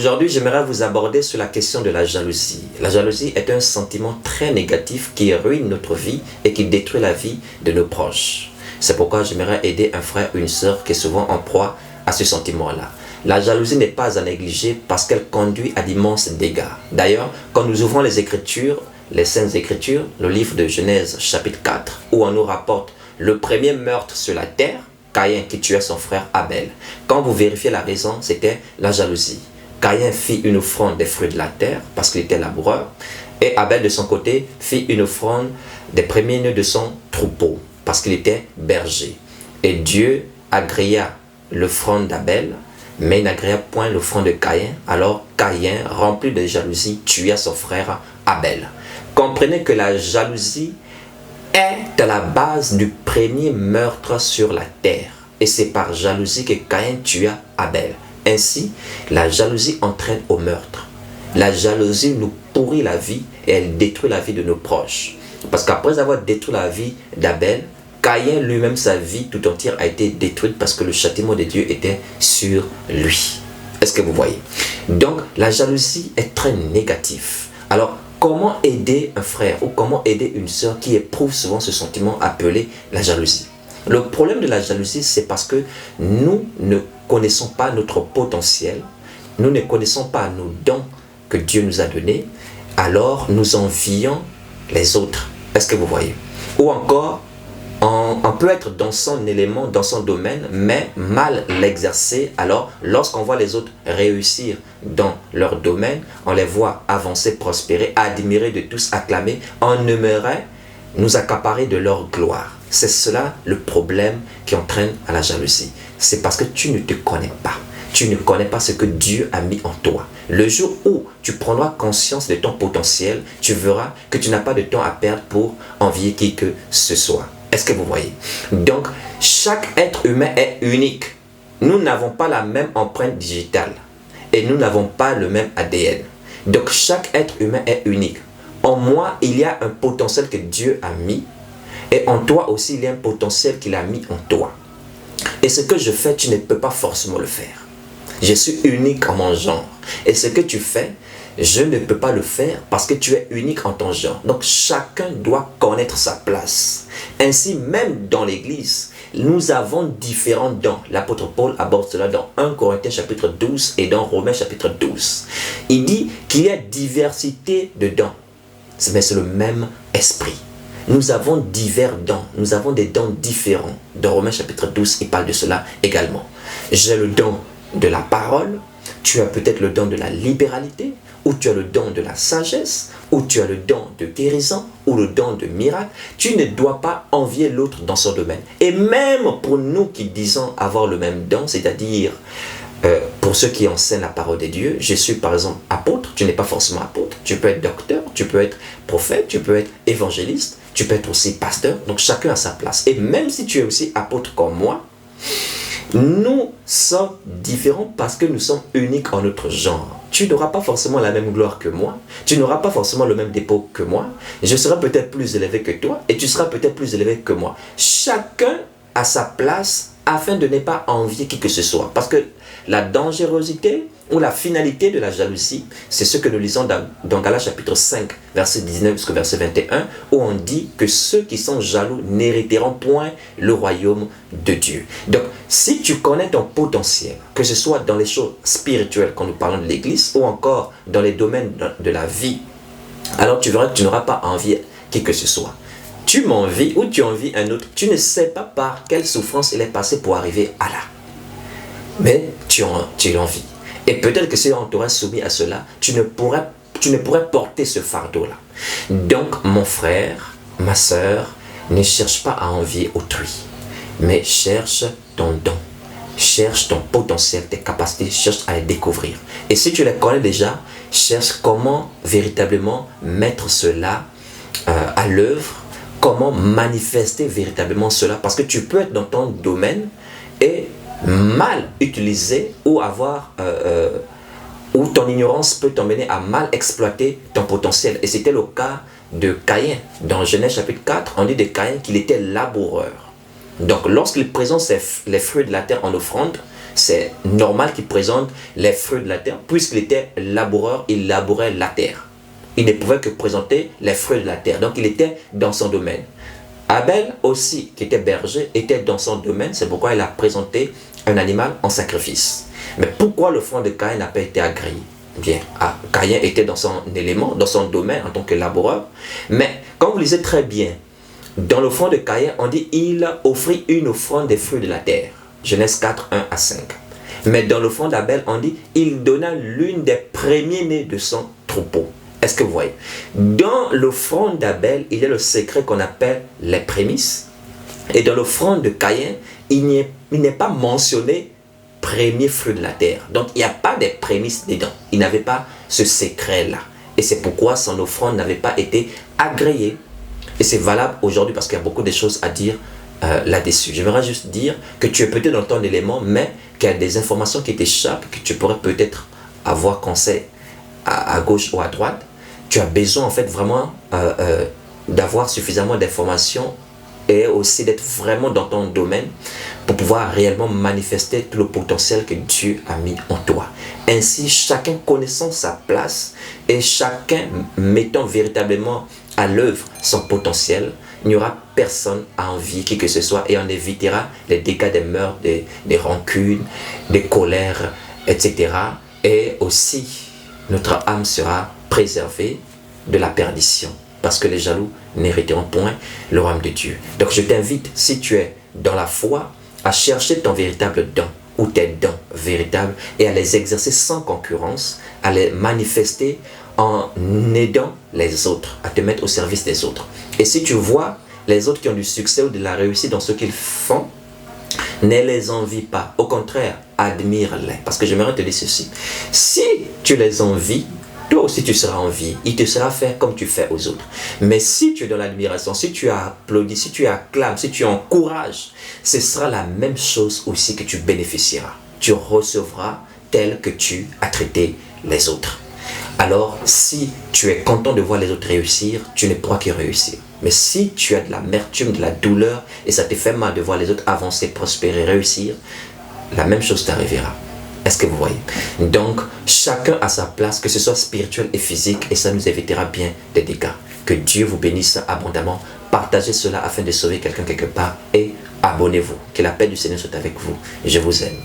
Aujourd'hui, j'aimerais vous aborder sur la question de la jalousie. La jalousie est un sentiment très négatif qui ruine notre vie et qui détruit la vie de nos proches. C'est pourquoi j'aimerais aider un frère ou une sœur qui est souvent en proie à ce sentiment-là. La jalousie n'est pas à négliger parce qu'elle conduit à d'immenses dégâts. D'ailleurs, quand nous ouvrons les Écritures, les Saintes Écritures, le livre de Genèse chapitre 4, où on nous rapporte le premier meurtre sur la terre, Caïn qui tuait son frère Abel. Quand vous vérifiez la raison, c'était la jalousie. Caïn fit une offrande des fruits de la terre parce qu'il était laboureur. Et Abel de son côté fit une offrande des premiers-nés de son troupeau parce qu'il était berger. Et Dieu agréa l'offrande d'Abel, mais il n'agréa point l'offrande de Caïn. Alors Caïn, rempli de jalousie, tua son frère Abel. Comprenez que la jalousie est à la base du premier meurtre sur la terre. Et c'est par jalousie que Caïn tua Abel. Ainsi, la jalousie entraîne au meurtre. La jalousie nous pourrit la vie et elle détruit la vie de nos proches. Parce qu'après avoir détruit la vie d'Abel, Caïn lui-même, sa vie tout entière a été détruite parce que le châtiment de Dieu était sur lui. Est-ce que vous voyez? Donc, la jalousie est très négative. Alors, comment aider un frère ou comment aider une sœur qui éprouve souvent ce sentiment appelé la jalousie? Le problème de la jalousie, c'est parce que nous ne connaissons pas notre potentiel, nous ne connaissons pas nos dons que Dieu nous a donnés, alors nous envions les autres. Est-ce que vous voyez? Ou encore, on peut être dans son élément, dans son domaine, mais mal l'exercer. Alors, lorsqu'on voit les autres réussir dans leur domaine, on les voit avancer, prospérer, admirer de tous, acclamer, on aimerait nous accaparer de leur gloire. C'est cela le problème qui entraîne à la jalousie. C'est parce que tu ne te connais pas. Tu ne connais pas ce que Dieu a mis en toi. Le jour où tu prendras conscience de ton potentiel, tu verras que tu n'as pas de temps à perdre pour envier qui que ce soit. Est-ce que vous voyez? Donc, chaque être humain est unique. Nous n'avons pas la même empreinte digitale et nous n'avons pas le même ADN. Donc, chaque être humain est unique. En moi, il y a un potentiel que Dieu a mis et en toi aussi, il y a un potentiel qu'il a mis en toi. Et ce que je fais, tu ne peux pas forcément le faire. Je suis unique en mon genre. Et ce que tu fais, je ne peux pas le faire parce que tu es unique en ton genre. Donc chacun doit connaître sa place. Ainsi, même dans l'église, nous avons différents dons. L'apôtre Paul aborde cela dans 1 Corinthiens chapitre 12 et dans Romains chapitre 12. Il dit qu'il y a diversité de dons, mais c'est le même esprit. Nous avons divers dons, nous avons des dons différents. Dans Romains chapitre 12, il parle de cela également. J'ai le don de la parole, tu as peut-être le don de la libéralité, ou tu as le don de la sagesse, ou tu as le don de guérison, ou le don de miracle. Tu ne dois pas envier l'autre dans son domaine. Et même pour nous qui disons avoir le même don, c'est-à-dire pour ceux qui enseignent la parole de Dieu, je suis par exemple apôtre, tu n'es pas forcément apôtre, tu peux être docteur, tu peux être prophète, tu peux être évangéliste, tu peux être aussi pasteur, donc chacun a sa place. Et même si tu es aussi apôtre comme moi, nous sommes différents parce que nous sommes uniques en notre genre. Tu n'auras pas forcément la même gloire que moi, tu n'auras pas forcément le même dépôt que moi, je serai peut-être plus élevé que toi et tu seras peut-être plus élevé que moi. Chacun a sa place afin de ne pas envier qui que ce soit. Parce que la dangerosité ou la finalité de la jalousie, c'est ce que nous lisons dans Galates chapitre 5, verset 19 jusqu'au verset 21, où on dit que ceux qui sont jaloux n'hériteront point le royaume de Dieu. Donc, si tu connais ton potentiel, que ce soit dans les choses spirituelles, quand nous parlons de l'église, ou encore dans les domaines de la vie, alors tu verras que tu n'auras pas à envier qui que ce soit. Tu m'envies ou tu envies un autre, tu ne sais pas par quelle souffrance il est passé pour arriver à là. Mais tu l'envies. Et peut-être que si on t'aurait soumis à cela, tu ne pourrais porter ce fardeau-là. Donc, mon frère, ma sœur, ne cherche pas à envier autrui, mais cherche ton don, cherche ton potentiel, tes capacités, cherche à les découvrir. Et si tu les connais déjà, cherche comment véritablement mettre cela à l'œuvre, comment manifester véritablement cela, parce que tu peux être dans ton domaine et mal utiliser ou ou ton ignorance peut t'emmener à mal exploiter ton potentiel. Et c'était le cas de Caïn. Dans Genèse chapitre 4, on dit de Caïn qu'il était laboureur. Donc lorsqu'il présente les fruits de la terre en offrande, c'est normal qu'il présente les fruits de la terre, puisqu'il était laboureur, il labourait la terre. Il ne pouvait que présenter les fruits de la terre, donc il était dans son domaine. Abel aussi, qui était berger, était dans son domaine, c'est pourquoi il a présenté un animal en sacrifice. Mais pourquoi l'offrande de Caïn n'a pas été agréée? Bien, Caïn était dans son élément, dans son domaine en tant que laboureur, mais quand vous lisez très bien, dans l'offrande de Caïn, on dit il offrit une offrande des fruits de la terre. Genèse 4, 1 à 5. Mais dans l'offrande d'Abel, on dit il donna l'une des premiers-nés de son troupeau. Est-ce que vous voyez? Dans l'offrande d'Abel, il y a le secret qu'on appelle les prémices. Et dans l'offrande de Caïn, il n'est pas mentionné premier fruit de la terre. Donc, il n'y a pas de prémices dedans. Il n'avait pas ce secret-là. Et c'est pourquoi son offrande n'avait pas été agréée. Et c'est valable aujourd'hui parce qu'il y a beaucoup de choses à dire là-dessus. J'aimerais juste dire que tu es peut-être dans ton élément, mais qu'il y a des informations qui t'échappent, que tu pourrais peut-être avoir conseil à gauche ou à droite. Tu as besoin en fait vraiment d'avoir suffisamment d'informations et aussi d'être vraiment dans ton domaine pour pouvoir réellement manifester tout le potentiel que Dieu a mis en toi. Ainsi, chacun connaissant sa place et chacun mettant véritablement à l'œuvre son potentiel, il n'y aura personne à envier qui que ce soit et on évitera les dégâts des meurtres, des rancunes, des colères, etc. Et aussi, notre âme sera préservée de la perdition parce que les jaloux n'hériteront point le royaume de Dieu. Donc je t'invite, si tu es dans la foi, à chercher ton véritable don ou tes dons véritables et à les exercer sans concurrence, à les manifester en aidant les autres, à te mettre au service des autres. Et si tu vois les autres qui ont du succès ou de la réussite dans ce qu'ils font, ne les envie pas. Au contraire, admire-les. Parce que j'aimerais te dire ceci. Si tu les envies, toi aussi tu seras envié. Il te sera fait comme tu fais aux autres. Mais si tu es dans l'admiration, si tu applaudis, si tu acclames, si tu encourages, ce sera la même chose aussi que tu bénéficieras. Tu recevras tel que tu as traité les autres. Alors, si tu es content de voir les autres réussir, tu ne pourras que réussir. Mais si tu as de l'amertume, de la douleur, et ça te fait mal de voir les autres avancer, prospérer, réussir, la même chose t'arrivera. Est-ce que vous voyez? Donc, chacun a sa place, que ce soit spirituel et physique, et ça nous évitera bien des dégâts. Que Dieu vous bénisse abondamment. Partagez cela afin de sauver quelqu'un quelque part et abonnez-vous. Que la paix du Seigneur soit avec vous. Je vous aime.